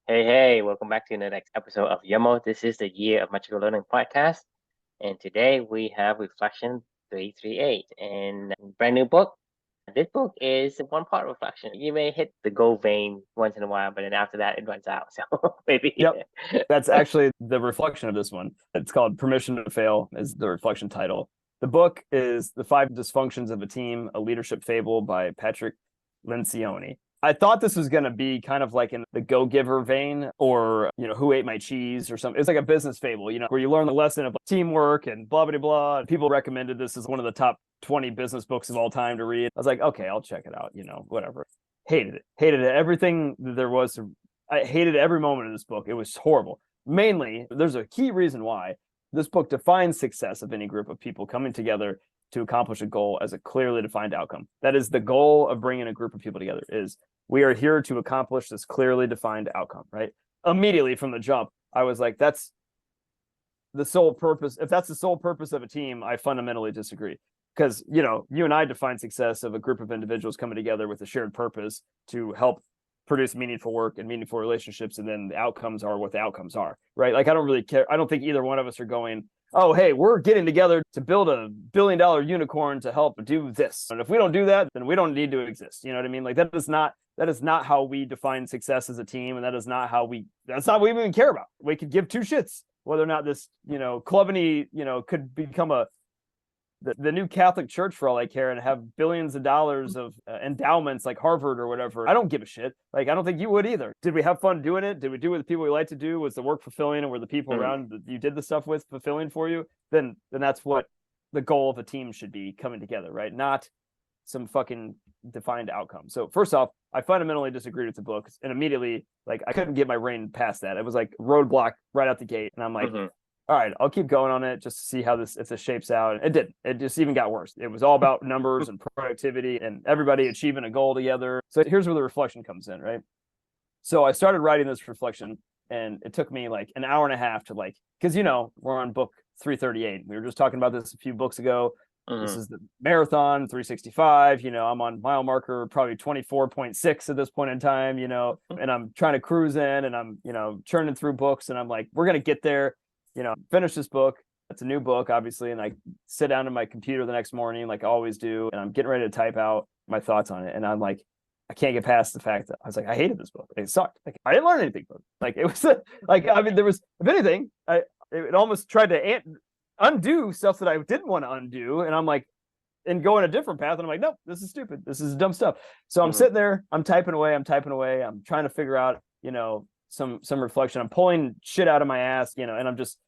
Hey, welcome back to the next episode of Yamo. This is the Year of Magical Learning podcast. And today we have Reflection 338 and a brand new book. This book is one part reflection. You may hit the gold vein once in a while, but then after that, it runs out. So maybe. Yep. That's actually the reflection of this one. It's called Permission to Fail is the reflection title. The book is The Five Dysfunctions of a Team, a Leadership Fable by Patrick Lencioni. I thought this was going to be kind of like in the Go-Giver vein or, Who Ate My Cheese or something. It's like a business fable, where you learn the lesson of teamwork and blah, blah, blah. People recommended this as one of the top 20 business books of all time to read. I was like, okay, I'll check it out, whatever. Hated it. Everything that there was to I hated every moment of this book. It was horrible. Mainly, there's a key reason why this book defines success of any group of people coming together to accomplish a goal as a clearly defined outcome. That is the goal of bringing a group of people together is we are here to accomplish this clearly defined outcome, right? Immediately from the jump, I was like, that's the sole purpose. If that's the sole purpose of a team, I fundamentally disagree. Because, you and I define success of a group of individuals coming together with a shared purpose to help produce meaningful work and meaningful relationships, and then the outcomes are what the outcomes are, right? Like, I don't really care. I don't think either one of us are going, oh, hey, we're getting together to build a $1 billion unicorn to help do this. And if we don't do that, then we don't need to exist. You know what I mean? Like, that is not how we define success as a team. And that's not what we even care about. We could give two shits whether or not this, Clubany, could become the new Catholic Church for all I care and have billions of dollars of endowments like Harvard or whatever. I don't give a shit. Like, I don't think you would either. Did we have fun doing it? Did we do what the people we like to do? Was the work fulfilling, and were the people around that you did the stuff with fulfilling for you? Then that's what the goal of a team should be, coming together, right? Not some fucking defined outcome. So first off, I fundamentally disagreed with the book, and immediately, like, I couldn't get my brain past that. It was like roadblock right out the gate, and I'm like, all right, I'll keep going on it just to see how this shapes out. It didn't. It just even got worse. It was all about numbers and productivity and everybody achieving a goal together. So here's where the reflection comes in, right? So I started writing this reflection, and it took me like an hour and a half to because we're on book 338. We were just talking about this a few books ago. This is the marathon 365. I'm on mile marker probably 24.6 at this point in time. And I'm trying to cruise in, and I'm churning through books, and I'm like, we're gonna get there. Finish this book. It's a new book, obviously. And I sit down to my computer the next morning, like I always do. And I'm getting ready to type out my thoughts on it. And I'm like, I can't get past the fact that I was like, I hated this book. It sucked. Like, I didn't learn anything from it. Like, it was like, I mean, there was, if anything, it almost tried to undo stuff that I didn't want to undo. And I'm like, and go in a different path. And I'm like, nope, this is stupid. This is dumb stuff. So I'm sitting there, I'm typing away. I'm trying to figure out, some reflection. I'm pulling shit out of my ass, and I'm just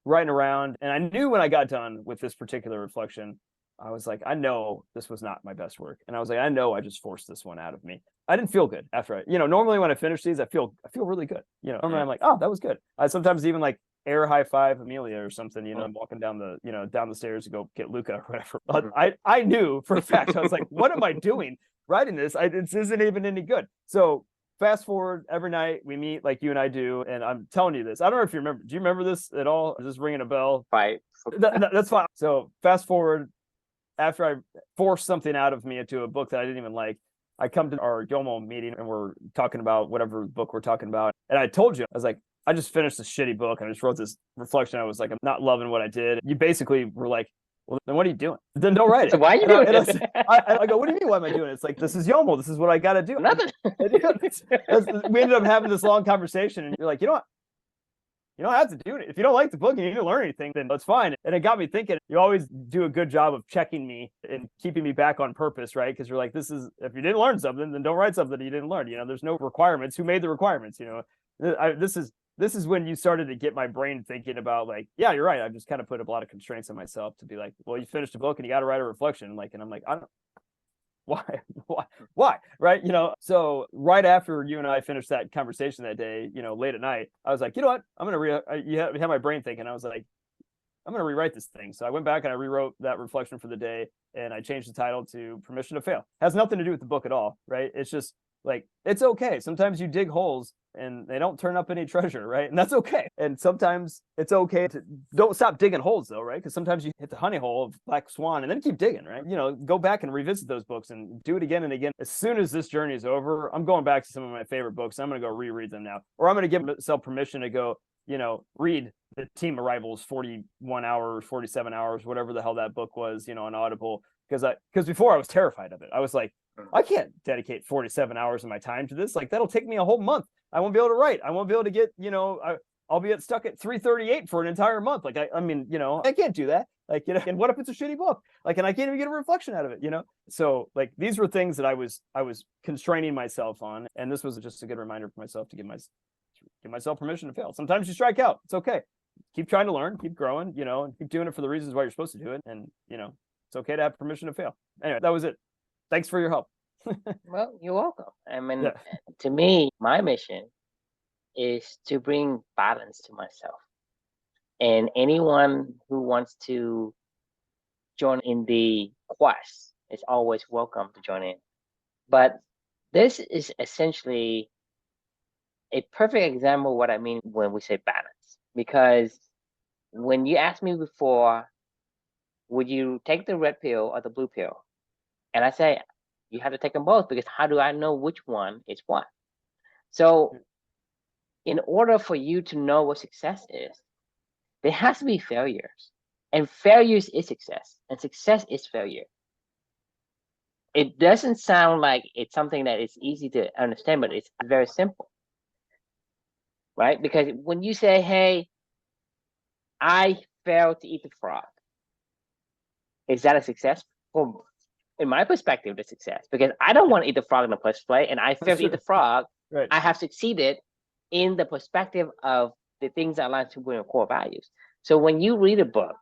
writing around. And I knew when I got done with this particular reflection, I was like, I know this was not my best work. And I was like, I know I just forced this one out of me. I didn't feel good after normally when I finish these, I feel really good. Normally I'm like, oh, that was good. I sometimes even like air high five Amelia or something, I'm walking down the stairs to go get Luca or whatever. But I knew for a fact, I was like, what am I doing writing this? This isn't even any good. So fast forward, every night we meet like you and I do, and I'm telling you this. I don't know if you remember. Do you remember this at all? Is this ringing a bell? Right. That's fine. So fast forward, after I forced something out of me into a book that I didn't even like, I come to our Yomo meeting, and we're talking about whatever book we're talking about. And I told you, I was like, I just finished this shitty book, and I just wrote this reflection. I was like, I'm not loving what I did. You basically were like, well, then what are you doing? Then don't write it. So why are you doing it? I go, what do you mean? Why am I doing it? It's like, this is Yomo. This is what I got to do. Nothing. We ended up having this long conversation, and you're like, you know what? You don't have to do it. If you don't like the book and you didn't learn anything, then that's fine. And it got me thinking, you always do a good job of checking me and keeping me back on purpose, right? Because you're like, if you didn't learn something, then don't write something you didn't learn. There's no requirements. Who made the requirements? This is when you started to get my brain thinking about like, yeah, you're right. I've just kind of put a lot of constraints on myself to be like, well, you finished a book and you got to write a reflection. And I'm like, I don't, why? Right. So right after you and I finished that conversation that day, late at night, I was like, you know what? I'm going to you have my brain thinking. I was like, I'm going to rewrite this thing. So I went back and I rewrote that reflection for the day, and I changed the title to Permission to Fail. It has nothing to do with the book at all. Right. It's just Like, it's okay. Sometimes you dig holes and they don't turn up any treasure, right? And that's okay. And sometimes it's okay to don't stop digging holes though, right? Because sometimes you hit the honey hole of Black Swan and then keep digging, right? Go back and revisit those books and do it again and again. As soon as this journey is over, I'm going back to some of my favorite books. I'm going to go reread them now, or I'm going to give myself permission to go, read the Team Arrival's 41 hours, 47 hours, whatever the hell that book was, on Audible. Because before I was terrified of it. I was like, I can't dedicate 47 hours of my time to this. Like, that'll take me a whole month. I won't be able to write. I won't be able to get, I'll be stuck at 338 for an entire month. Like, I mean, I can't do that. Like, and what if it's a shitty book? Like, and I can't even get a reflection out of it, So like, these were things that I was constraining myself on. And this was just a good reminder for myself to give myself permission to fail. Sometimes you strike out. It's okay. Keep trying to learn, keep growing, and keep doing it for the reasons why you're supposed to do it. And, it's okay to have permission to fail. Anyway, that was it. Thanks for your help. Well, you're welcome. I mean, to me, my mission is to bring balance to myself. And anyone who wants to join in the quest is always welcome to join in. But this is essentially a perfect example of what I mean when we say balance. Because when you asked me before, would you take the red pill or the blue pill? And I say, you have to take them both, because how do I know which one is what? So in order for you to know what success is, there has to be failures. And failures is success. And success is failure. It doesn't sound like it's something that is easy to understand, but it's very simple. Right? Because when you say, hey, I failed to eat the frog, is that a success? Well, in my perspective, the success, because I don't want to eat the frog in the first place, and I failed to eat the frog. Right. I have succeeded in the perspective of the things that align to your core values. So when you read a book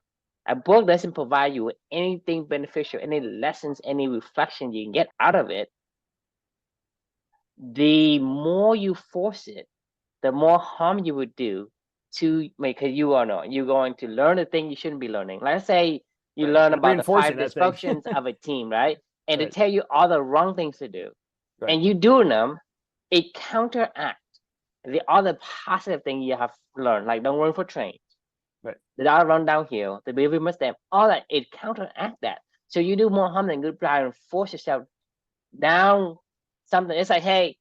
doesn't provide you with anything beneficial, any lessons, any reflection you can get out of it. The more you force it, the more harm you would do to make it. You're going to learn the thing you shouldn't be learning. Let's say you learn about the 5 dysfunctions of a team, right? And they tell you all the wrong things to do. Right. And you doing them, it counteracts the other positive thing you have learned, like don't run for trains. Right. The not run downhill, the baby must step, all that, it counteracts that. So you do more harm than good, try and force yourself down something. It's like, hey,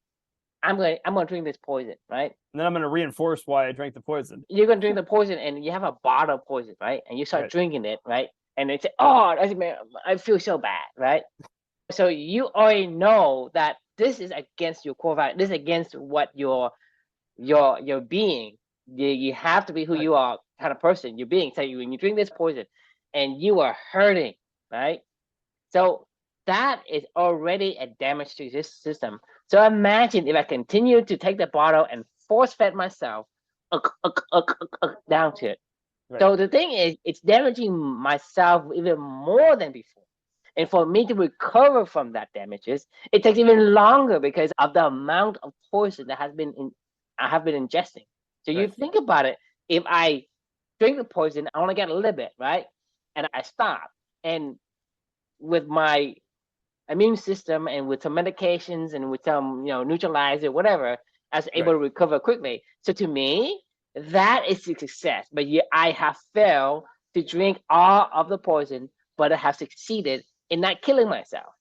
I'm gonna drink this poison, right? And then I'm gonna reinforce why I drank the poison. You're gonna drink the poison, and you have a bottle of poison, right? And you start drinking it, right? And they say, oh, I feel so bad, right? So you already know that this is against your core value. This is against what your being. You have to be who you are, kind of person you're being. So when you drink this poison, and you are hurting, right? So that is already a damage to this system. So imagine if I continue to take the bottle and force fed myself down to it. Right. So the thing is, it's damaging myself even more than before. And for me to recover from that damages, it takes even longer because of the amount of poison that I have been ingesting. So you think about it, if I drink the poison, I only get a little bit, right? And I stop. And with my immune system and with some medications and with some, neutralizer, whatever, I was able to recover quickly. So to me, that is a success. But I have failed to drink all of the poison, but I have succeeded in not killing myself.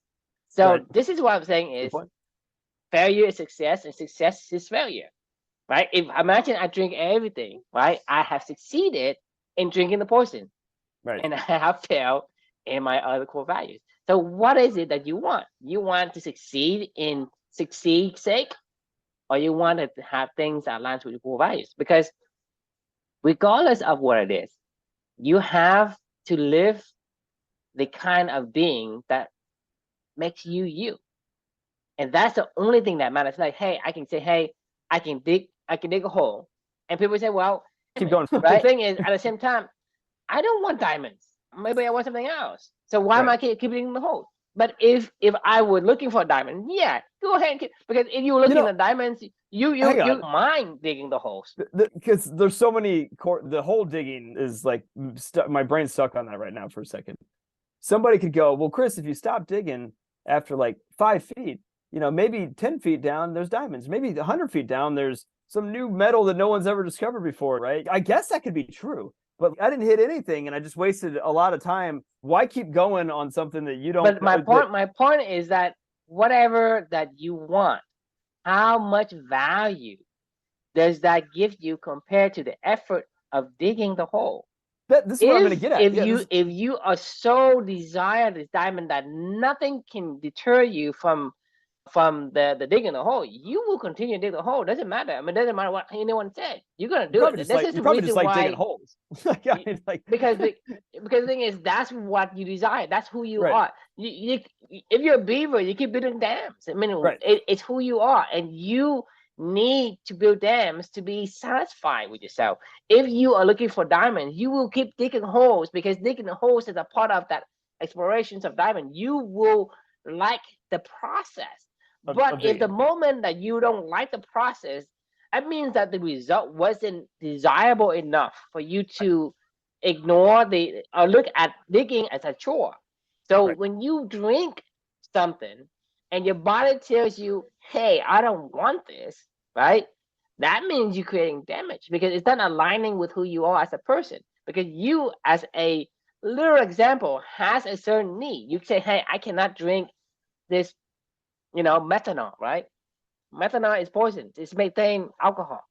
So this is what I'm saying is failure is success and success is failure, right? If imagine I drink everything, right? I have succeeded in drinking the poison, and I have failed in my other core values. So what is it that you want? You want to succeed in succeed's sake, or you want to have things that align with your core values? Because regardless of what it is, you have to live the kind of being that makes you you. And that's the only thing that matters. Like, hey, I can say, hey, I can dig a hole. And people say, well, keep going. Right? The thing is, at the same time, I don't want diamonds. Maybe I want something else. So why am I keep digging the hole? But if I were looking for a diamond, yeah, go ahead and because if you were looking at diamonds, you mind digging the holes. Because there's so many the hole digging is like my brain's stuck on that right now for a second. Somebody could go, well, Chris, if you stop digging after like 5 feet, maybe 10 feet down, there's diamonds. Maybe 100 feet down, there's some new metal that no one's ever discovered before, right? I guess that could be true, but I didn't hit anything and I just wasted a lot of time. Why keep going on something that you don't? But my point is that whatever that you want, how much value does that give you compared to the effort of digging the hole? This is what I'm going to get at. If you are so desire this diamond that nothing can deter you from the digging the hole, you will continue to dig the hole. Doesn't matter. I mean, it doesn't matter what anyone said. You're gonna do it. This is the reason why. Digging holes. Because the thing is, that's what you desire. That's who you are. You if you're a beaver, you keep building dams. I mean, it's who you are, and you need to build dams to be satisfied with yourself. If you are looking for diamonds, you will keep digging holes, because digging the holes is a part of that explorations of diamond. You will like the process. But if the moment that you don't like the process, that means that the result wasn't desirable enough for you to ignore or look at digging as a chore. So when you drink something and your body tells you, hey, I don't want this, right? That means you're creating damage, because it's not aligning with who you are as a person. Because you, as a little example, has a certain need. You say, hey, I cannot drink this, methanol, right? Methanol is poison. It's methane alcohol.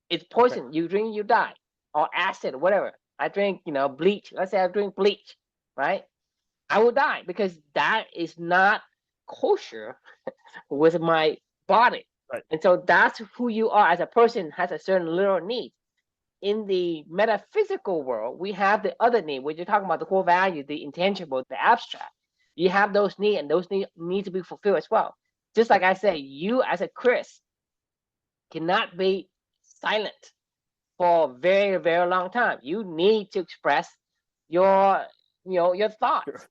It's poison. You drink, you die. Or acid, or whatever. I drink, bleach. Let's say I drink bleach, right? I will die, because that is not kosher with my body. Right. And so that's who you are as a person, has a certain little need. In the metaphysical world, we have the other need, which you're talking about, the core value, the intangible, the abstract. You have those needs, and those need to be fulfilled as well. Just like I say, you as a Chris cannot be silent for a very, very long time. You need to express your thoughts, sure.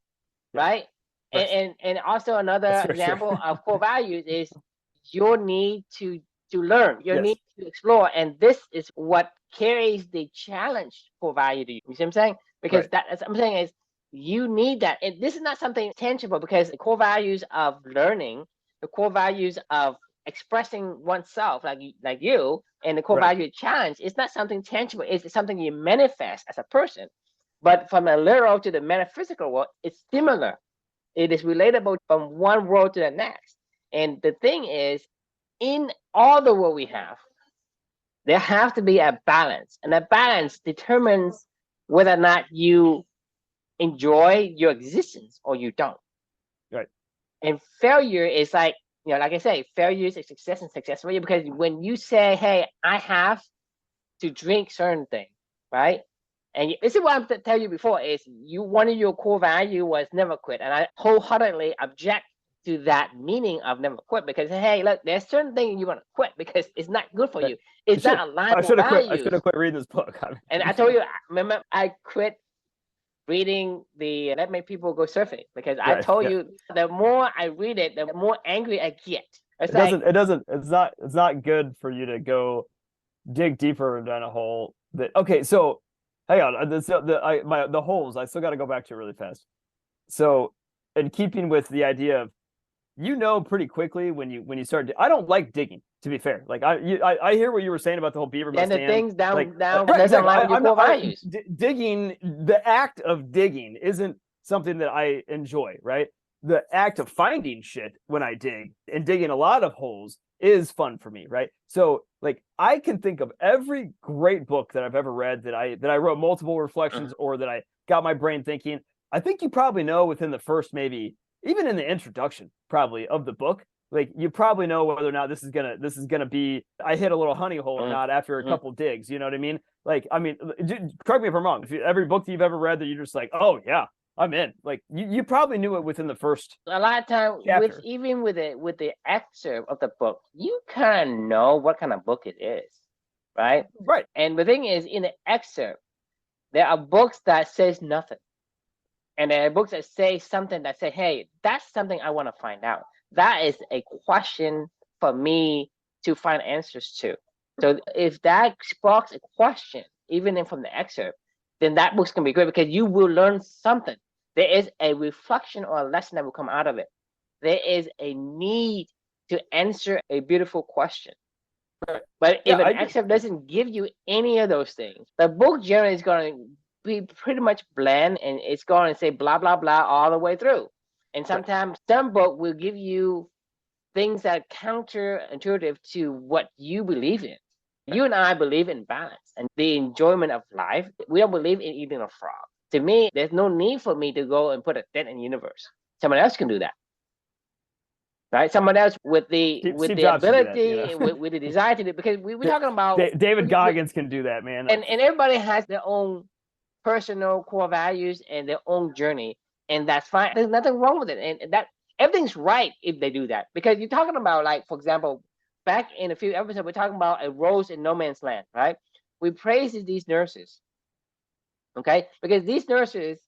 Right? And also another example of core values is your need to learn, your need to explore. And this is what carries the challenge core value to you. You see what I'm saying? Because that's what I'm saying is, you need that. And this is not something tangible, because the core values of learning, the core values of expressing oneself, like you, and the core value of challenge, it's not something tangible. It's something you manifest as a person. But from a literal to the metaphysical world, it's similar. It is relatable from one world to the next. And the thing is, in all the world we have, there has to be a balance. And that balance determines whether or not you enjoy your existence or you don't. Right. And failure is like I say, failure is success, and success for you, because when you say, hey, I have to drink certain things, right? And this is what I'm tell you before is, one of your core value was never quit. And I wholeheartedly object to that meaning of never quit, because, hey, look, there's certain things you want to quit because it's not good for you. It's not aligned with values. I should have quit reading this book. And I told you, remember, I quit reading the Let My People Go Surfing, because I told you, the more I read it, the more angry I get. It's not good for you to go dig deeper down a hole. So hang on, the holes, I still got to go back to it really fast. So, in keeping with the idea of, pretty quickly when you start, I don't like digging, to be fair. Like I hear what you were saying about the whole beaver. And the things down doesn't align with your values. Digging, the act of digging isn't something that I enjoy, right? The act of finding shit when I dig, and digging a lot of holes, is fun for me, right? So I can think of every great book that I've ever read that I wrote multiple reflections or that I got my brain thinking. I think you probably know within the first, maybe even in the introduction, probably, of the book, you probably know whether or not this is gonna be, I hit a little honey hole or not after a couple digs. You know what I mean? Correct me if I'm wrong. Every book that you've ever read that you're just like, oh yeah, I'm in. You probably knew it within the first. A lot of times, with the excerpt of the book, you kind of know what kind of book it is, right? Right. And the thing is, in the excerpt, there are books that says nothing. And there are books that say something that say, hey, that's something I want to find out. That is a question for me to find answers to. So if that sparks a question, even from the excerpt, then that book's going to be great, because you will learn something. There is a reflection or a lesson that will come out of it. There is a need to answer a beautiful question. Right. But if Yeah, an excerpt doesn't give you any of those things, the book generally is going to be pretty much bland, and it's going to say blah, blah, blah all the way through. And sometimes some book will give you things that are counterintuitive to what you believe in. You and I believe in balance and the enjoyment of life. We don't believe in eating a frog. To me, there's no need for me to go and put a dent in the universe. Someone else can do that. Right? Someone else with the Steve Jobs can do that, ability, with the desire to do, because we're talking about David Goggins can do that, man. And everybody has their own personal core values and their own journey, and that's fine. There's nothing wrong with it, and that everything's right if they do that. Because you're talking about, like, for example, back in a few episodes, we're talking about a rose in no man's land, right? We praise these nurses, okay, because these nurses,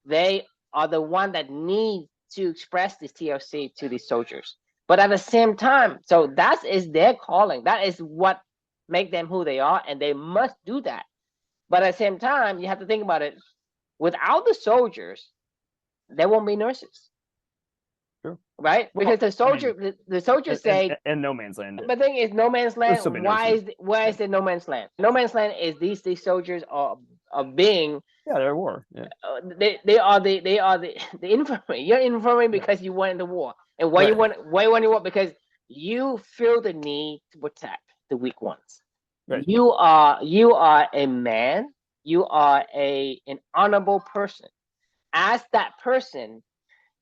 they are the one that need to express this TLC to these soldiers. But at the same time, so that is their calling. That is what make them who they are, and they must do that. But at the same time, you have to think about it. Without the soldiers, there won't be nurses. True. Right? Because the soldiers say, and no man's land. But the thing is, no man's land. Why is there no man's land? No man's land is these soldiers are being. Yeah, they're at war. Yeah. They are the infantry. You're infantry because you went into war, and why you went into war? Because you feel the need to protect the weak ones. Right. You are a man. You are an honorable person. As that person,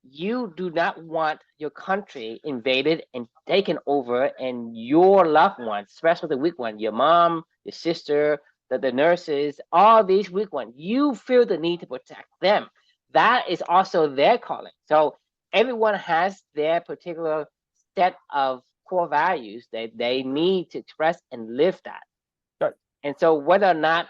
you do not want your country invaded and taken over, and your loved ones, especially the weak one, your mom, your sister, the nurses, all these weak ones, you feel the need to protect them. That is also their calling. So everyone has their particular set of core values that they need to express and live that. And so whether or not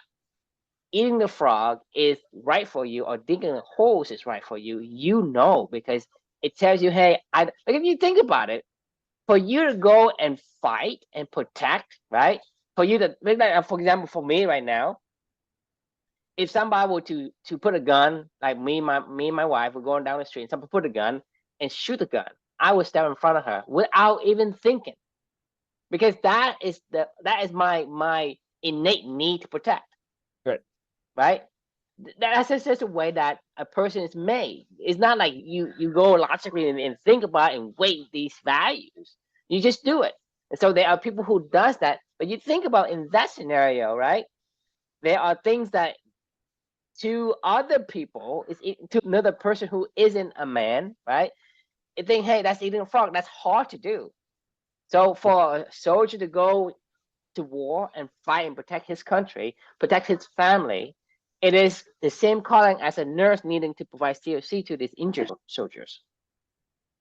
eating the frog is right for you or digging the holes is right for you, you know, because it tells you, hey, like if you think about it, for you to go and fight and protect, right? For you to, for example, for me right now, if somebody were to put a gun, like me and my wife were going down the street, and somebody put a gun and shoot the gun, I would step in front of her without even thinking, because that is my innate need to protect. Right? That's just a way that a person is made. It's not like you go logically and think about and weigh these values. You just do it. And so there are people who does that. But you think about in that scenario, right? There are things that to other people, to another person who isn't a man, right? You think, hey, that's eating a frog. That's hard to do. So for a soldier to go to war and fight and protect his country, protect his family, it is the same calling as a nurse needing to provide TLC to these injured soldiers.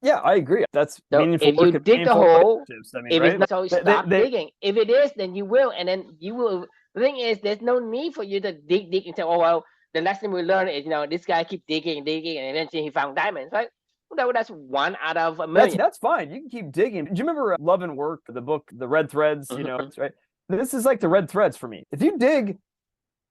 Yeah, I agree. That's so meaningful. If you dig the hole, I mean, if right? it's not, so stop digging. If it is, then you will, and then you will. The thing is, there's no need for you to dig and say, oh well, the lesson we learned is, this guy keep digging, and eventually he found diamonds, right? Well, that's one out of a million. That's fine. You can keep digging. Do you remember Love and Work, the book, The Red Threads? Right? This is like the red threads for me. If you dig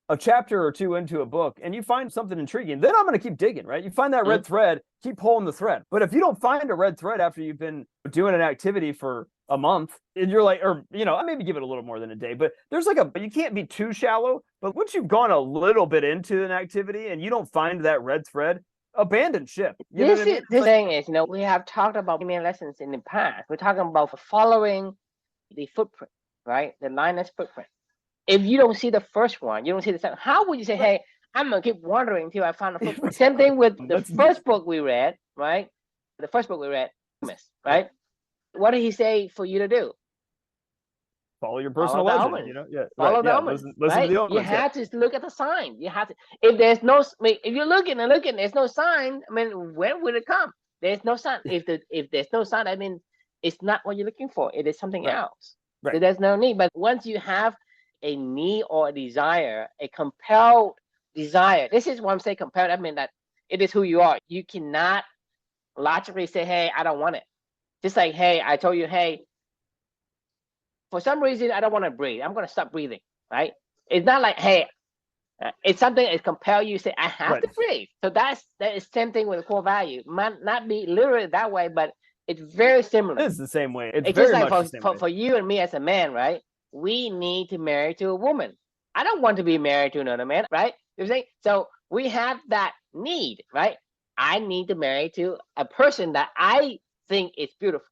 a chapter or two into a book and you find something intriguing, then I'm going to keep digging, right? You find that red thread, keep pulling the thread. But if you don't find a red thread after you've been doing an activity for a month, and you're like, or, maybe give it a little more than a day, but there's you can't be too shallow. But once you've gone a little bit into an activity and you don't find that red thread, abandon ship. This thing is, we have talked about lessons in the past. We're talking about following the footprint, right? The lioness footprint. If you don't see the first one, you don't see the second. How would you say, hey, I'm going to keep wandering until I find a footprint? Same thing with the first book we read, right? The first book we read, right? What did he say for you to do? Follow your personal legend, Follow the omens, listen to the omens. You have to look at the sign. You have to. If there's no, if you're looking, there's no sign. I mean, when will it come? There's no sign. If there's no sign, I mean, it's not what you're looking for. It is something else. So there's no need. But once you have a need or a desire, a compelled desire. This is what I'm saying compelled. I mean that it is who you are. You cannot logically say, hey, I don't want it. Just like, hey, I told you, hey, for some reason, I don't want to breathe. I'm going to stop breathing, right? It's not like, hey, it's something that compel you to say, I have to breathe. So that is the same thing with the core value. Might not be literally that way, but It's very similar. It is the same way. It's just very like much the same way. for you and me as a man, right? We need to marry to a woman. I don't want to be married to another man, right? You see? So we have that need, right? I need to marry to a person that I think is beautiful.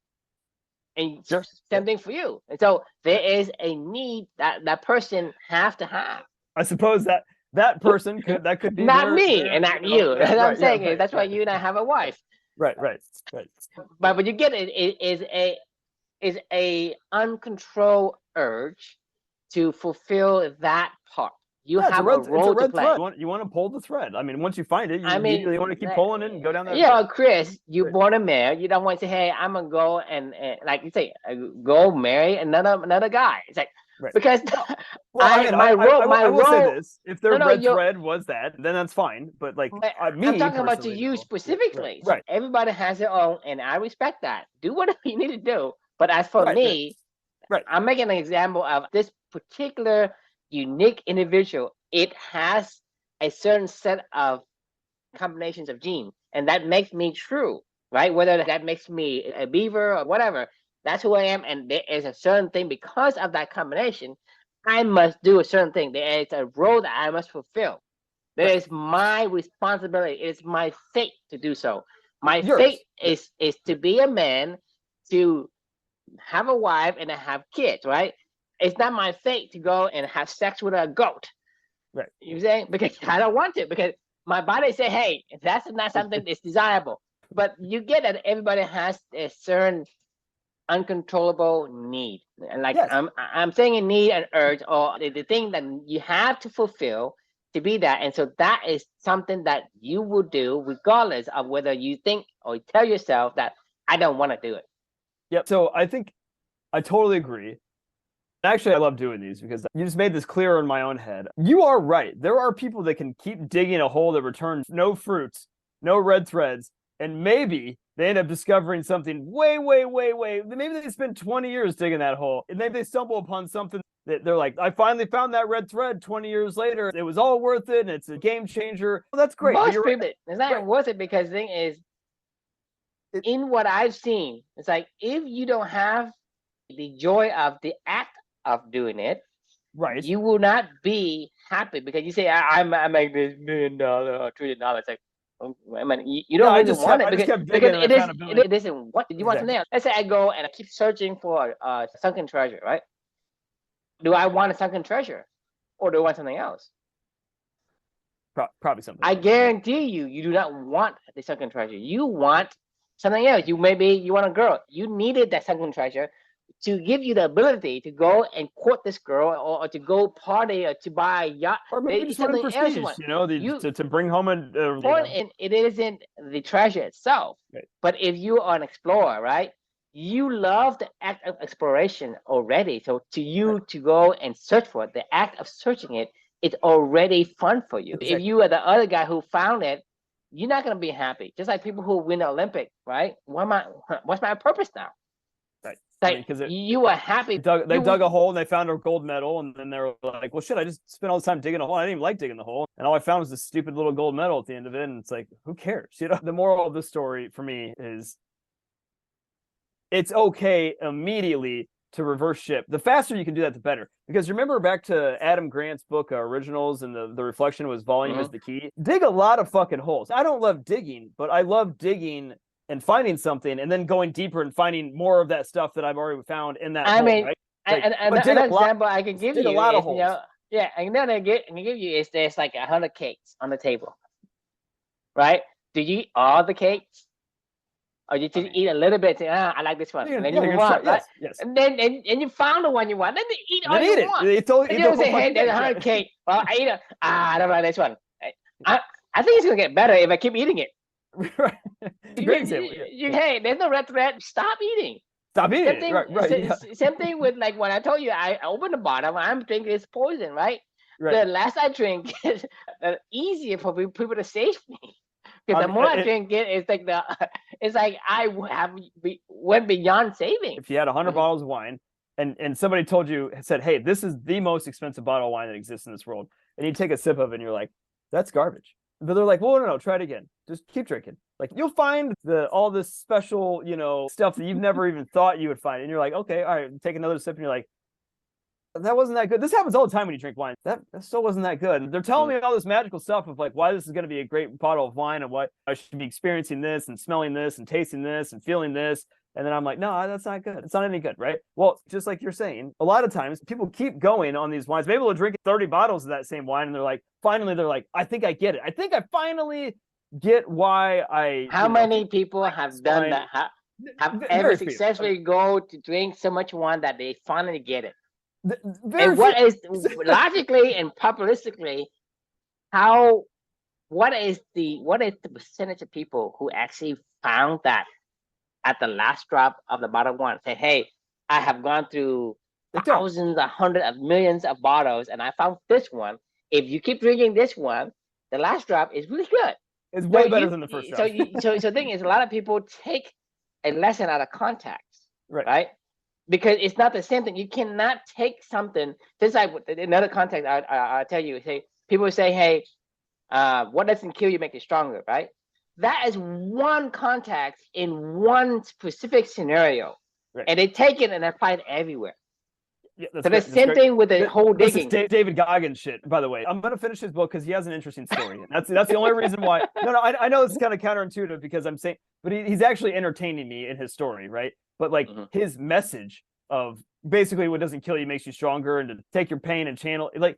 And Sure. same thing for you. And so there is a need that person have to have. I suppose that person could be not me and not you. That's what I'm saying. That's why you and I have a wife. Right. But you get it. It is a uncontrolled urge to fulfill that part. You have a role to play. You want to pull the thread. I mean, once you find it, you immediately want to keep pulling it and go down that. Yeah, Chris, you born a male. You don't want to say, "Hey, I'm gonna go and like you say, go marry another guy." It's like because my role. Say this: if their red thread was that, then that's fine. But like I'm talking about to you specifically. Right. So everybody has their own, and I respect that. Do whatever you need to do. But as for me, I'm making an example of this particular unique individual. It has a certain set of combinations of genes, and that makes me true, right? Whether that makes me a beaver or whatever, that's who I am. And there is a certain thing because of that combination. I must do a certain thing. There is a role that I must fulfill. There is my responsibility. It's my fate to do so. My fate is to be a man, to have a wife, and to have kids, right? It's not my fate to go and have sex with a goat. Right. You know what I'm saying? Because I don't want to, because my body say, hey, that's not something that's desirable. But you get that everybody has a certain uncontrollable need. And like I'm saying a need and urge, or the thing that you have to fulfill to be that. And so that is something that you will do regardless of whether you think or tell yourself that I don't want to do it. Yep. So I think I totally agree. Actually, I love doing these because you just made this clearer in my own head. You are right. There are people that can keep digging a hole that returns no fruits, no red threads, and maybe they end up discovering something way. Maybe they spend 20 years digging that hole, and maybe they stumble upon something that they're like, I finally found that red thread 20 years later. It was all worth it, and it's a game changer. Well, that's great. Most people, it's not worth it because the thing is, in what I've seen, it's like if you don't have the joy of the act of doing it, right, you will not be happy because you say I make this $1 million or $1 trillion. It's like, I mean, you don't really want it because it isn't what you want something else. Let's say I go and I keep searching for a sunken treasure, right? Do I want a sunken treasure, or do I want something else? Probably something. I guarantee you do not want the sunken treasure. You want something else. You want a girl. You needed that sunken treasure to give you the ability to go and court this girl, or to go party, or to buy a yacht, or maybe something prestige, to bring home it isn't the treasure itself, but if you are an explorer, right? You love the act of exploration already. So to go and search for it, the act of searching it, it's already fun for you. If you are the other guy who found it, you're not going to be happy. Just like people who win the Olympic, right? What's my purpose now? Like, you are happy. They dug a hole and they found a gold medal, and then they're like, well, shit, I just spent all this time digging a hole. I didn't even like digging the hole. And all I found was this stupid little gold medal at the end of it. And it's like, who cares? The moral of the story for me is it's okay immediately to reverse ship. The faster you can do that, the better. Because remember back to Adam Grant's book, Originals, and the reflection was volume is the key. Dig a lot of fucking holes. I don't love digging, but I love digging and finding something and then going deeper and finding more of that stuff that I've already found in that hole, right? And another example I can give you is, I'm gonna give you is there's like 100 cakes on the table, right? Do you eat all the cakes? Or you just eat a little bit, say, I like this one. And then you move on, right? Yes. And then you found the one you want. Then you eat all you want. You don't say, hey, there's 100 cake. Well, I eat it. I don't like this one. I think it's going to get better if I keep eating it. Right. Hey, there's no red thread. Stop eating. Stop eating. Right. Same thing with, like, when I told you I opened the bottle, I'm thinking it's poison, right? The less I drink, the easier for people to save me. Because the more I drink it, it's like I went beyond saving. If you had 100 bottles of wine and somebody said, hey, this is the most expensive bottle of wine that exists in this world, and you take a sip of it and you're like, that's garbage. But they're like, well, no, try it again. Just keep drinking. Like you'll find all this special, stuff that you've never even thought you would find. And you're like, okay, all right, take another sip. And you're like, that wasn't that good. This happens all the time when you drink wine. That still wasn't that good. They're telling me all this magical stuff of like why this is going to be a great bottle of wine and why I should be experiencing this and smelling this and tasting this and feeling this. And then I'm like, no, that's not good. It's not any good, right? Well, just like you're saying, a lot of times people keep going on these wines. Maybe they'll drink 30 bottles of that same wine and they're like, I think I get it. I think I finally get why I. How many people have done that? Have ever successfully go to drink so much wine that they finally get it? And what is logically and probabilistically, what is the percentage of people who actually found that at the last drop of the bottle of wine, say, hey, I have gone through thousands, hundreds of millions of bottles, and I found this one. If you keep drinking this one, the last drop is really good. It's way better than the first drop. So the thing is, a lot of people take a lesson out of context, right? Because it's not the same thing. You cannot take something. This like another context. I'll tell you. Say people say, "Hey, what doesn't kill you make you stronger?" Right? That is one context in one specific scenario, and they take it and apply it everywhere. Yeah, so the same thing with the whole digging. This is David Goggins shit, by the way. I'm going to finish his book because he has an interesting story. That's the only reason why. No, I know it's kind of counterintuitive because I'm saying, but he's actually entertaining me in his story, right? But like his message of basically what doesn't kill you makes you stronger, and to take your pain and channel. Like,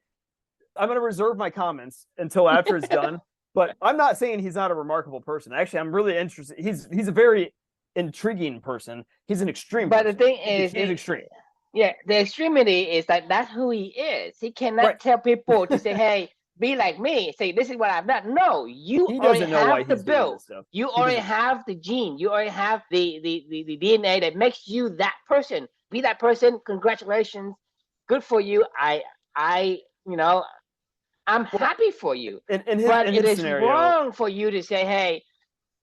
I'm going to reserve my comments until after it's done. But I'm not saying he's not a remarkable person. Actually, I'm really interested. He's a very intriguing person. He's an extreme. But person. The thing is, he's extreme. Yeah, the extremity is that that's who he is. He cannot tell people to say, "Hey, be like me." Say, "This is what I've done." No, you already have the build. You already have the gene. You already have the DNA that makes you that person. Be that person. Congratulations, good for you. I'm happy for you. But it is wrong for you to say, "Hey,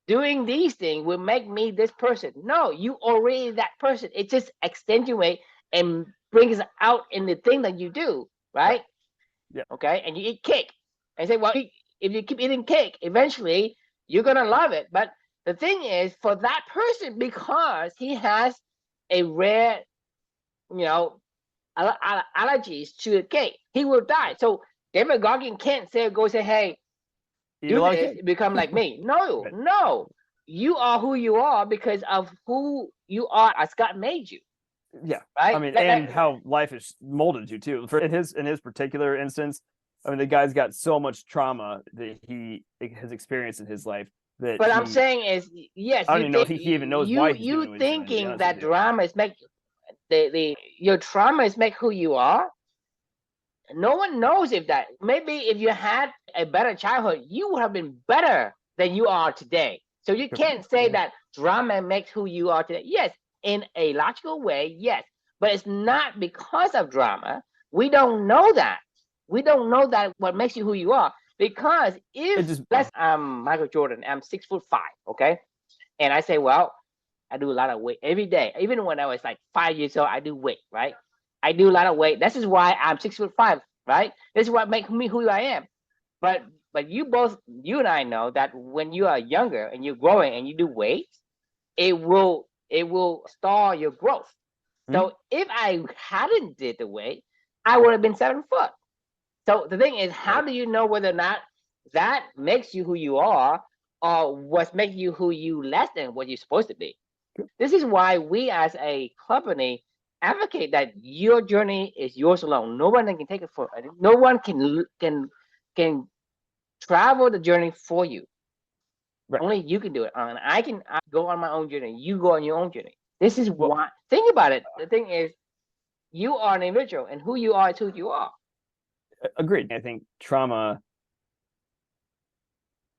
doing these things will make me this person." No, you already that person. It just accentuates and brings out in the thing that you do, right? Yeah. Okay. And you eat cake. I say, well, if you keep eating cake, eventually you're gonna love it. But the thing is, for that person, because he has a rare, allergies to the cake, he will die. So David Goggins can't go say, "Hey, do this, become like me." No, no. You are who you are because of who you are as God made you. Yeah, right. I mean, and how life has molded you too. In his particular instance, I mean, the guy's got so much trauma that he has experienced in his life. But I'm saying is, yes, I don't even know if he even knows why he's you thinking that drama is make your trauma is make who you are. No one knows if that. Maybe if you had a better childhood, you would have been better than you are today. So you can't say that drama makes who you are today. Yes, in a logical way, yes, but it's not because of drama. We don't know that. We don't know that what makes you who you are. Because I'm Michael Jordan, I'm 6'5", okay, and I say, well, I do a lot of weight every day. Even when I was like 5 years old, I do weight, right? I do a lot of weight. This is why I'm 6'5", right? This is what makes me who I am. But you and I know that when you are younger and you're growing and you do weight, it will stall your growth. So if I hadn't did the weight, I would have been 7 foot. So the thing is, how do you know whether or not that makes you who you are, or what's making you who you less than what you're supposed to be? This is why we as a company advocate that your journey is yours alone. No one can take it for. No one can travel the journey for you. Right. Only you can do it. And I can go on my own journey. You go on your own journey. This is why. Think about it. The thing is, you are an individual, and who you are is who you are. Agreed. I think trauma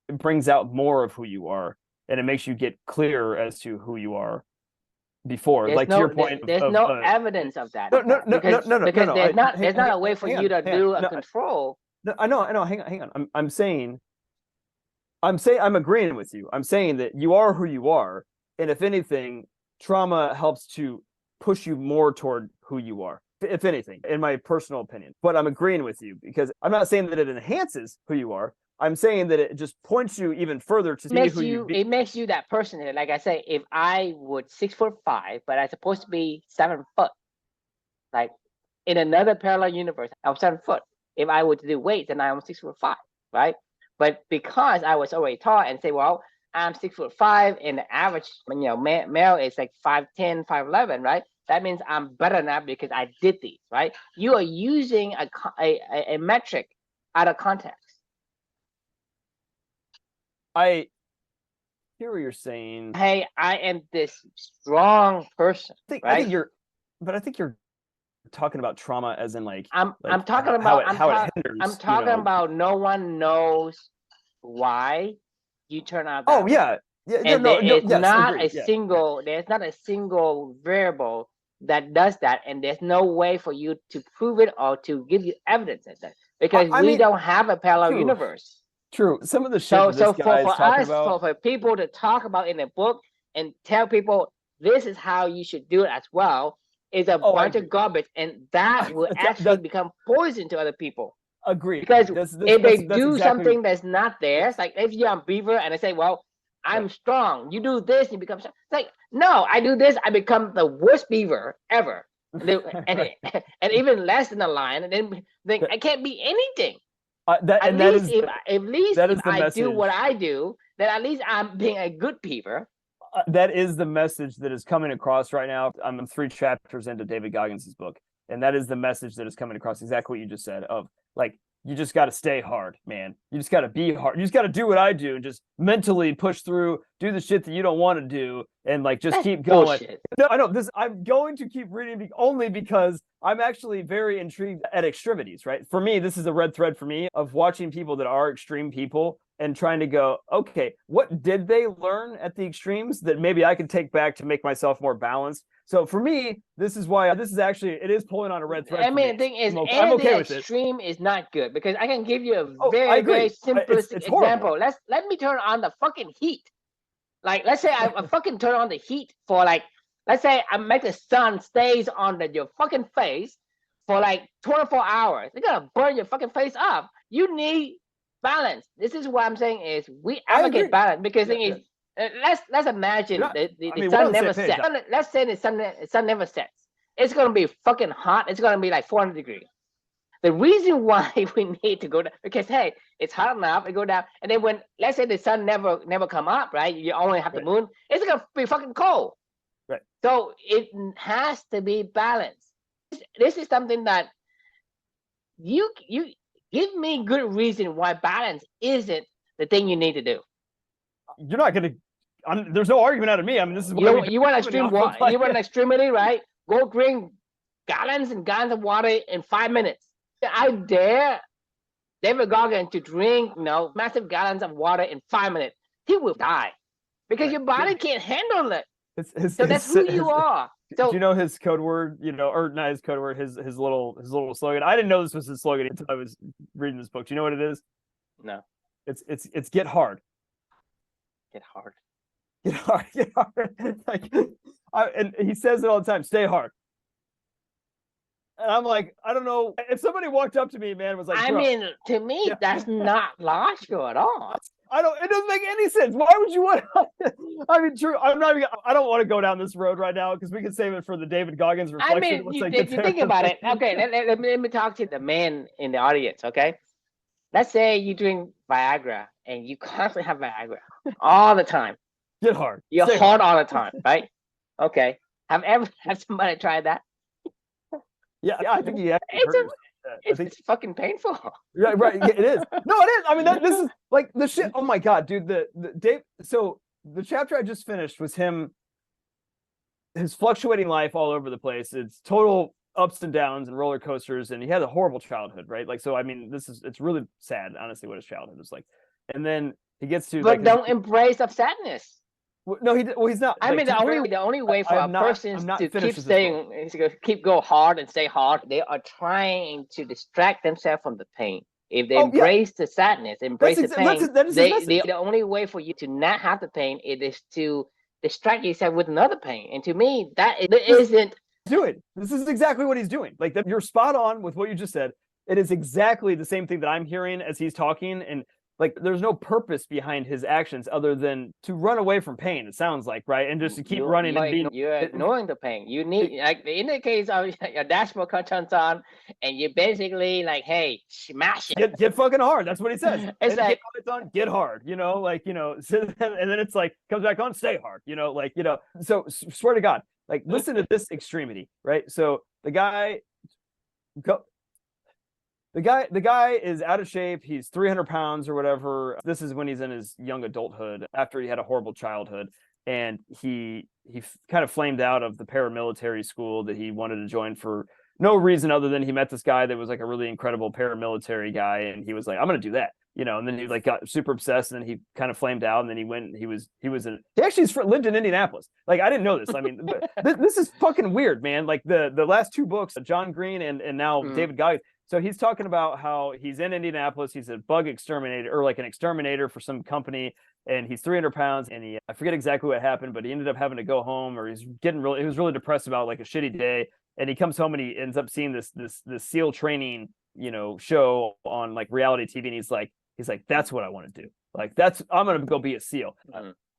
brings out more of who you are, and it makes you get clearer as to who you are before. To your point, there's no evidence of that. No. Because there's not a way for you to do a control. No, I know. Hang on. I'm saying I'm agreeing with you. I'm saying that you are who you are, and if anything, trauma helps to push you more toward who you are. If anything, in my personal opinion. But I'm agreeing with you because I'm not saying that it enhances who you are. I'm saying that it just points you even further to see who you be. It makes you that person. Like I say, if I would 6'5", but I'm supposed to be 7 foot, like in another parallel universe, I'm 7 foot. If I were to do weights, then I'm 6'5", right? But because I was already taught and say, well, I'm 6'5", and the average, male is like 5'10", 5'11", right? That means I'm better now because I did these, right? You are using a metric out of context. I hear what you're saying. Hey, I am this strong person. I think you're talking about trauma as in I'm talking about how it hinders. I'm talking about no one knows why you turn out that way. Yeah. And there's not a single variable that does that, and there's no way for you to prove it or to give you evidence of that, because we don't have a parallel universe. True. Some of the shit this guy is talking about. For people to talk about in a book and tell people this is how you should do it as well is a bunch of garbage, and that will actually become poison to other people. Agree. Because if they do something that's not theirs, like if you're on Beaver and I say, well, I'm strong, you do this, you become strong. It's like, no, I do this, I become the worst Beaver ever. And even less than a lion, and then I can't be anything. At least if I do what I do, then at least I'm being a good Beaver. That is the message that is coming across right now. I'm 3 chapters into David Goggins' book, and that is the message that is coming across, exactly what you just said, of like, you just got to stay hard, man. You just got to be hard. You just got to do what I do and just mentally push through, do the shit that you don't want to do, and like just keep going. Bullshit. No, I know this. I'm going to keep reading only because I'm actually very intrigued at extremities, right? For me, this is a red thread for me of watching people that are extreme people and trying to go, okay, what did they learn at the extremes that maybe I can take back to make myself more balanced? So for me, this is why it is pulling on a red thread. I mean, the thing is, I'm okay with extreme is not good, because I can give you a very simplistic example. Let me turn on the fucking heat. Like, let's say I fucking turn on the heat for let's say I make the sun stays on your fucking face for 24 hours. They're gonna burn your fucking face up. You need balance. This is what I'm saying is we advocate balance, because the thing is, let's imagine the sun never sets. Let's say the sun never sets. It's gonna be fucking hot. It's gonna be like 400 degrees. The reason why we need to go down, because hey, it's hot enough, we go down, and then when, let's say the sun never come up, right? You only have the moon. It's gonna be fucking cold. Right. So it has to be balanced. This is something that you give me good reason why balance isn't the thing you need to do. You're not gonna. There's no argument out of me. I mean, this is what you want extreme water. You want an extremity, right? Go drink gallons and gallons of water in 5 minutes. I dare David Goggins to drink, massive gallons of water in 5 minutes. He will die because your body can't handle it. So that's who you are. So, do you know his code word? Or not his code word, his little slogan. I didn't know this was his slogan until I was reading this book. Do you know what it is? No. It's get hard. Get hard. Get hard. Get hard. And he says it all the time. Stay hard. And I'm like, I don't know. If somebody walked up to me, man, was like, I mean, to me, that's not logical at all. It doesn't make any sense. Why would you want to? I mean, true. I don't want to go down this road right now, because we can save it for the David Goggins reflection. I mean, you think about it. Okay, let me talk to the man in the audience, okay? Let's say you drink Viagra and you constantly have Viagra all the time. Get hard. You're hard all the time, right? Okay. Have somebody tried that? Yeah, I think it's fucking painful. Yeah, right. It is. No, it is. I mean, this is like the shit. Oh my god, dude. The Dave. So the chapter I just finished was his fluctuating life all over the place. It's total ups and downs and roller coasters, and he had a horrible childhood, right? Like, so I mean, it's really sad, honestly, what his childhood was like. And then he gets to, but don't embrace of sadness. No, he's not. I mean, the only way for a person to keep go hard and stay hard, they are trying to distract themselves from the pain. If they embrace the sadness, embrace the pain, the only way for you to not have the pain is to distract yourself with another pain. And to me, that isn't doing. This is exactly what he's doing. Like, you're spot on with what you just said. It is exactly the same thing that I'm hearing as he's talking, and like there's no purpose behind his actions other than to run away from pain. It sounds like, right, and just to keep running and being. You're ignoring the pain. You need, like in the case of your dashboard turns on, and you basically like, hey, smash it. Get fucking hard. That's what he says. It's like it's on, get hard. Like so, and then it's like comes back on, stay hard. So swear to God, like listen to this extremity, right? So the guy is out of shape. He's 300 pounds or whatever. This is when he's in his young adulthood after he had a horrible childhood. And he kind of flamed out of the paramilitary school that he wanted to join for no reason other than he met this guy that was like a really incredible paramilitary guy. And he was like, I'm going to do that. And then he like got super obsessed, and then he kind of flamed out. And then he went, he actually lived in Indianapolis. Like, I didn't know this. I mean, this is fucking weird, man. Like the last two books, John Green and now David Goggins. So he's talking about how he's in Indianapolis. He's a bug exterminator, or like an exterminator for some company. And he's 300 pounds, and I forget exactly what happened, but he ended up having to go home, or he was really depressed about like a shitty day. And he comes home and he ends up seeing this SEAL training, show on like reality TV. And he's like, that's what I want to do. Like, I'm going to go be a SEAL.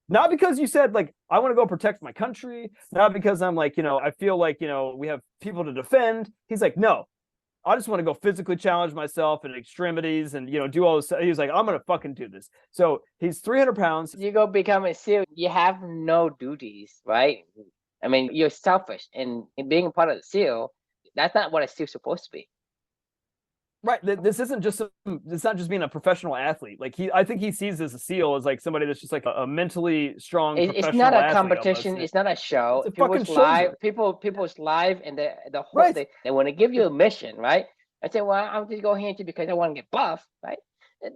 Not because you said like, I want to go protect my country. Not because I'm like, I feel like, we have people to defend. He's like, no, I just want to go physically challenge myself and extremities and, do all this. He was like, I'm going to fucking do this. So he's 300 pounds. You go become a SEAL, you have no duties, right? I mean, you're selfish, and being a part of the SEAL, that's not what a SEAL's supposed to be. Right. This isn't just it's not just being a professional athlete. Like I think he sees as a SEAL as like somebody that's just like a mentally strong. It's not a competition. It's not a show. People's live and the whole thing. They want to give you a mission, right? I say, well, I'm just go here because I want to get buff, right?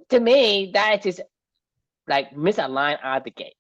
To me, that is just like misaligned out the gate.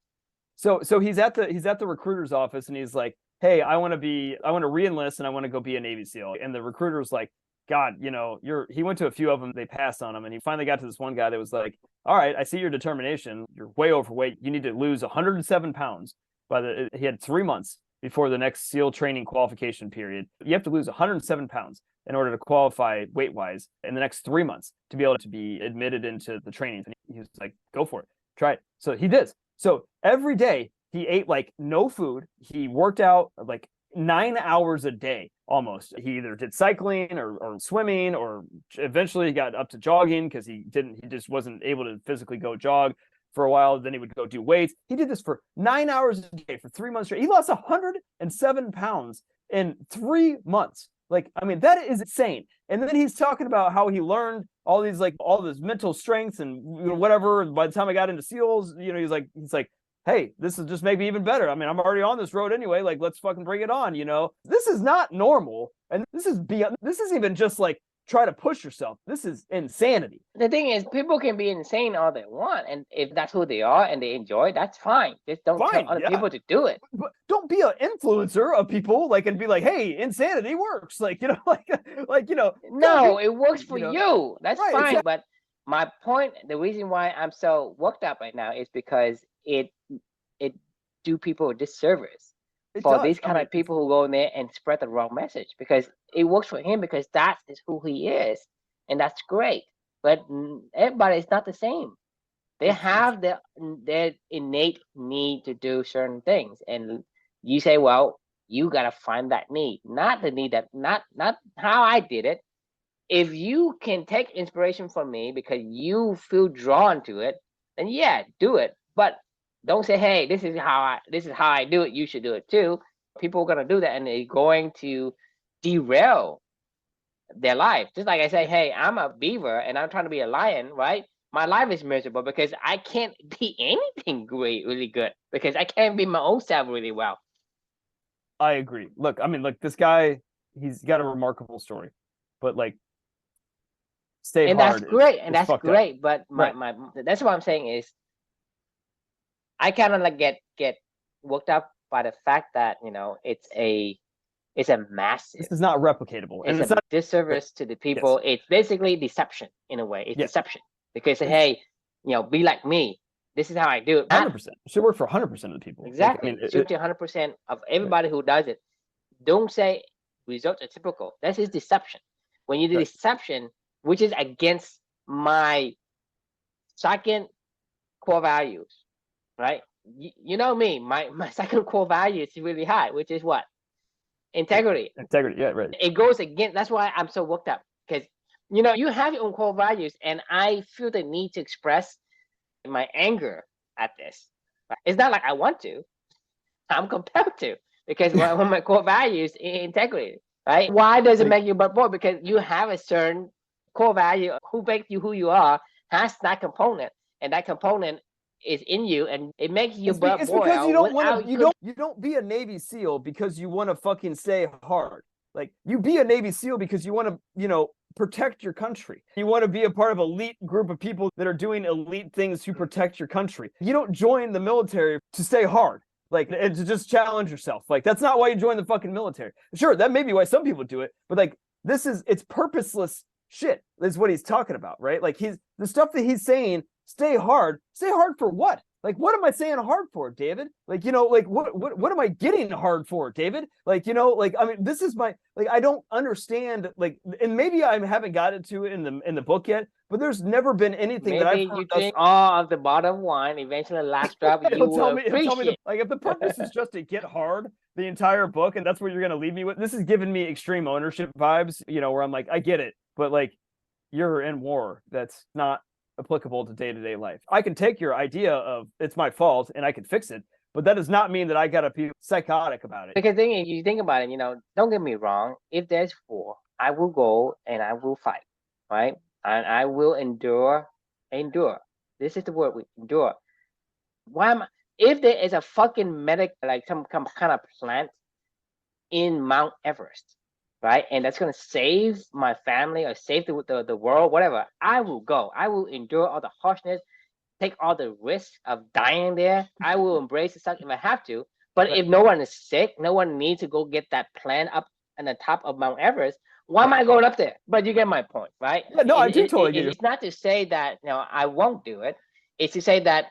So he's at the recruiter's office, and he's like, hey, I want to re-enlist, and I want to go be a Navy SEAL. And the recruiter's like, God, he went to a few of them. They passed on him. And he finally got to this one guy that was like, all right, I see your determination. You're way overweight. You need to lose 107 pounds. He had 3 months before the next SEAL training qualification period. You have to lose 107 pounds in order to qualify weight wise in the next 3 months to be able to be admitted into the training. And he was like, go for it. Try it. So he did. So every day he ate like no food. He worked out like 9 hours a day almost. He either did cycling or swimming, or eventually he got up to jogging because he just wasn't able to physically go jog for a while. Then he would go do weights. He did this for 9 hours a day for 3 months straight. He lost 107 pounds in 3 months. Like, I mean, that is insane. And then he's talking about how he learned all this mental strength and whatever. And by the time I got into SEALs, he's like, hey, this is just make me even better. I mean, I'm already on this road anyway. Like, let's fucking bring it on. This is not normal. And this is even just like try to push yourself. This is insanity. The thing is, people can be insane all they want. And if that's who they are and they enjoy it, that's fine. Just don't tell other people to do it. But don't be an influencer of people, like, and be like, hey, insanity works. Like, No, it works for you. That's right, fine. Exactly. But my point, the reason why I'm so worked up right now is because it do people a disservice for these kind of people who go in there and spread the wrong message, because it works for him because that is who he is, and that's great. But everybody is not the same. They have their innate need to do certain things, and you say, well, you gotta find that need, not the need that not how I did it. If you can take inspiration from me because you feel drawn to it, then yeah, do it. But don't say, hey, this is how I do it. You should do it too. People are gonna do that, and they're going to derail their life. Just like I say, hey, I'm a beaver and I'm trying to be a lion, right? My life is miserable because I can't be anything really good because I can't be my own self really well. I agree. Look, this guy, he's got a remarkable story, but like, stay and hard. That's great, and that's great. Up. But my that's what I'm saying is, I kind of like get worked up by the fact that it's a massive. This is not replicatable, and it's a disservice to the people. Yes. It's basically deception in a way. It's deception because hey, be like me. This is how I do it. 100%. It should work for 100% of the people. Exactly. Like, it should be 100% of everybody who does it. Don't say results are typical. That's his deception. When you do deception, which is against my second core values, right? You know me, my second core value is really high, which is what? Integrity. Integrity, yeah, right. It goes against, that's why I'm so worked up, because you have your own core values, and I feel the need to express my anger at this. It's not like I want to, I'm compelled to, because one of my core values is integrity, right? Why does it make you but boy? Because you have a certain core value. Who makes you who you are has that component, and that component is in you, and it makes you but it's boy. because you don't want to. You don't be a Navy SEAL because you want to fucking stay hard. Like, you be a Navy SEAL because you want to, protect your country. You want to be a part of an elite group of people that are doing elite things to protect your country. You don't join the military to stay hard. Like, and to just challenge yourself. Like, that's not why you join the fucking military. Sure, that may be why some people do it, but like, it's purposeless shit is what he's talking about, right? Like, the stuff that he's saying, stay hard for what? Like, what am I saying hard for, David? Like, what am I getting hard for, David? Like, I mean, this is I don't understand, like, and maybe I haven't gotten to it in the book yet, but there's never been anything that I've heard. Maybe you drink all of the bottom wine, eventually last drop, you will appreciate. Like, if the purpose is just to get hard the entire book, and that's what you're going to leave me with, this is giving me extreme ownership vibes, where I'm like, I get it, but like, you're in war. That's not applicable to day-to-day life. I can take your idea of it's my fault and I can fix it, but that does not mean that I gotta be psychotic about it. Because then you think about it, don't get me wrong. If there's war, I will go and I will fight, right? And I will endure. This is the word, we endure. If there is a fucking medic, like some kind of plant in Mount Everest, right, and that's going to save my family or save the world, whatever, I will go. I will endure all the harshness, take all the risk of dying there. I will embrace the suck if I have to. But if no one is sick, no one needs to go get that plant up on the top of Mount Everest, why am I going up there? But you get my point, right? Yeah, no, I do totally get it. It's not to say that I won't do it. It's to say that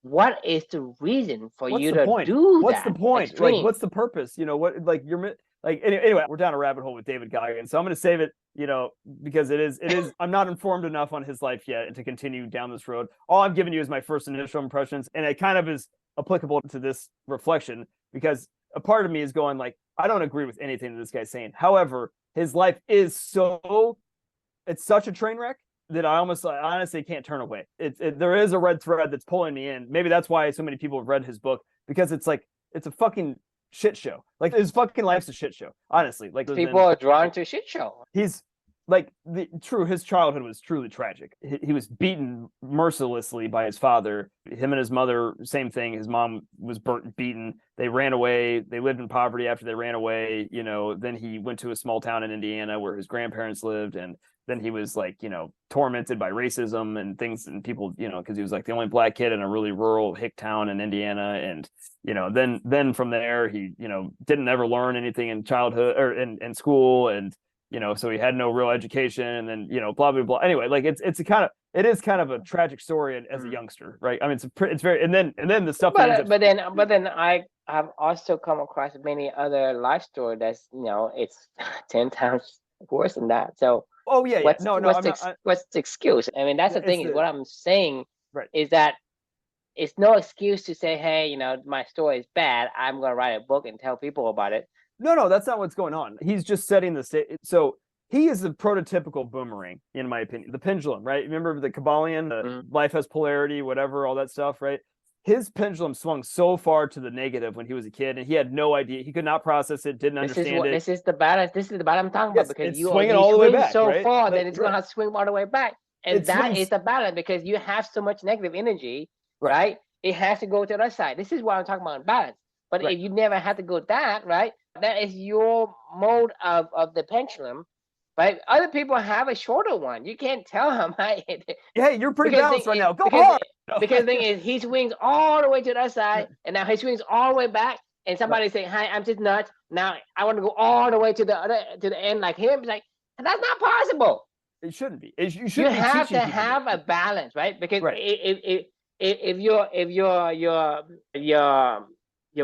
what is the reason for you to do that? What's the point? Like, what's the purpose? What, like, you're like, anyway, we're down a rabbit hole with David Goggins, so I'm going to save it, because it is. I'm not informed enough on his life yet to continue down this road. All I'm giving you is my first initial impressions, and it kind of is applicable to this reflection, because a part of me is going like, I don't agree with anything that this guy's saying. However, his life is it's such a train wreck that I honestly can't turn away. There is a red thread that's pulling me in. Maybe that's why so many people have read his book, because it's like, it's a fucking shit show. Like, his fucking life's a shit show, honestly. Like, people are drawn to shit show. He's like, his childhood was truly tragic. He was beaten mercilessly by his father. Him and his mother, same thing. His mom was beaten. They ran away. They lived in poverty after they ran away. Then he went to a small town in Indiana where his grandparents lived, and then he was like, tormented by racism and things, and people, because he was like the only black kid in a really rural hick town in Indiana. And, then from there, he, didn't ever learn anything in childhood or in school. And, so he had no real education, and then, blah, blah, blah. Anyway, like, it is kind of a tragic story as a youngster, right? I mean, it's very, and then the stuff. But then I have also come across many other life stories that's, it's 10 times worse than that. So, oh yeah, what's the excuse? I mean, that's the thing. Is what I'm saying, right, is that it's no excuse to say, hey, my story is bad, I'm gonna write a book and tell people about it. No, that's not what's going on. He's just setting the stage. So he is the prototypical boomerang, in my opinion. The pendulum, right? Remember the Kabbalion, life has polarity, whatever, all that stuff, right? His pendulum swung so far to the negative when he was a kid, and he had no idea. He could not process it, didn't understand it. This is the balance. This is the balance I'm talking about, because you swinging all the way back, so right? far that it's going to swing all the way back. And that is the balance, because you have so much negative energy, right? It has to go to the other side. This is why I'm talking about balance. But if you never have to go that, right? That is your mode of the pendulum, right? Other people have a shorter one. You can't tell them, right? Hey, you're pretty balanced right now. Go hard. Because the thing is, he swings all the way to the other side, and now he swings all the way back, and somebody's saying, hi, I'm just nuts. Now I want to go all the way to the end like him. It's like, that's not possible. It shouldn't be. You have to have a balance, right? Because if your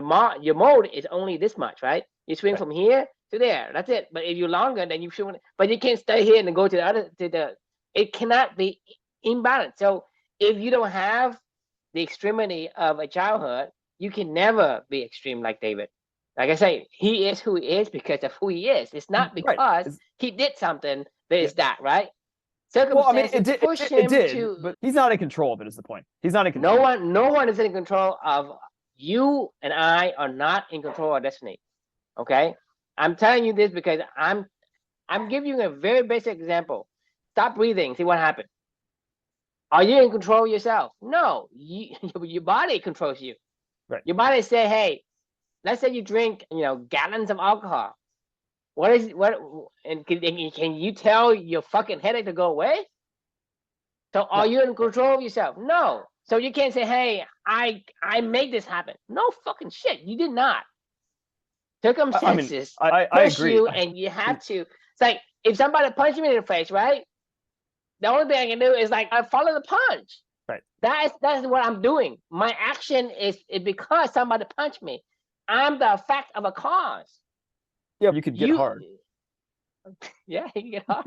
mode is only this much, right? You swing from here to there. That's it. But if you're longer, then you swing. But you can't stay here and then go to the other. It cannot be imbalanced. So if you don't have the extremity of a childhood, you can never be extreme like David. Like I say, he is who he is because of who he is. It's not Right. because he did something that is that, right? Well, I mean, Circumstances push it him did, to. but he's not in control of it. Is the point? He's not in control. No one is in control of you, and I are not in control of our destiny. Okay, I'm telling you this because I'm giving you a very basic example. Stop breathing. See what happens. Are you in control of yourself? No, your body controls you. Right. Your body say, hey, let's say you drink, gallons of alcohol. And can you tell your fucking headache to go away? So are you in control of yourself? No. So you can't say, hey, I made this happen. No fucking shit. You did not. Circumstances I push agree. you, and you have to. It's like if somebody punches me in the face, right? The only thing I can do is like I follow the punch. Right. That's what I'm doing. My action is because somebody punched me. I'm the effect of a cause. Yeah, you could get hard. Yeah, you can get hard.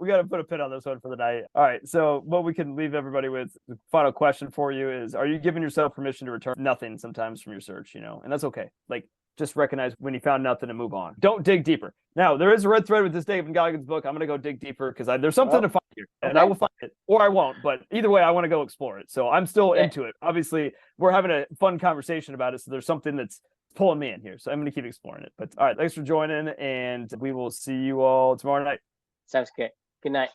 We got to put a pin on this one for the night. All right. So what we can leave everybody with, the final question for you is, are you giving yourself permission to return nothing sometimes from your search, and that's okay. Like, just recognize when you found nothing and move on. Don't dig deeper. Now, there is a red thread with this David Goggins book. I'm going to go dig deeper because there's something to find here, and I will find it, or I won't. But either way, I want to go explore it. So I'm still into it. Obviously, we're having a fun conversation about it. So there's something that's pulling me in here. So I'm going to keep exploring it. But all right, thanks for joining, and we will see you all tomorrow night. Sounds good. Good night.